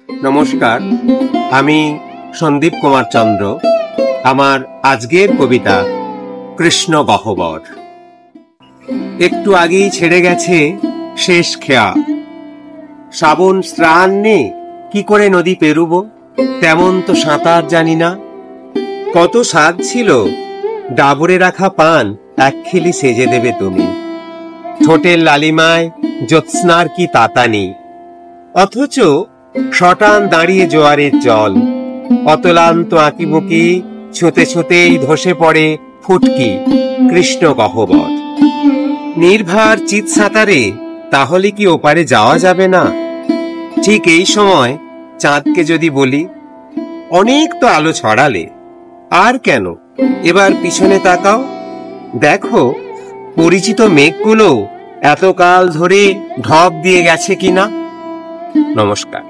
নমস্কার, আমি সন্দীপ কুমার চন্দ্র। আমার আজকের কবিতা কৃষ্ণ গহ্বর। একটু আগেই ছেড়ে গেছে শেষ খেয়া। শ্রাবণ স্নান নেই, কি করে নদী পেরুব? তেমন তো সাঁতার জানি না। কত স্বাদ ছিল ডাবরে রাখা পান, একখিলি সেজে দেবে তুমি। ঠোঁটের লালিমায় জ্যোৎস্নার কি তাতানি, অথচ শটান দাঁড়িয়ে জোয়ারের জল। অতলান্ত আঁকিবুকি ছুঁতে ছুঁতেই ধসে পড়ে ফুটকি কৃষ্ণ গহ্বর। নির্ভার চিত সাঁতারে তাহলে কি ওপারে যাওয়া যাবে না? ঠিক এই সময় চাঁদকে যদি বলি, অনেক তো আলো ছড়ালে, আর কেন এবার পিছনে তাকাও, দেখো পরিচিত মেঘগুলো এতকাল ধরে ঢপ দিয়ে গেছে কিনা। নমস্কার।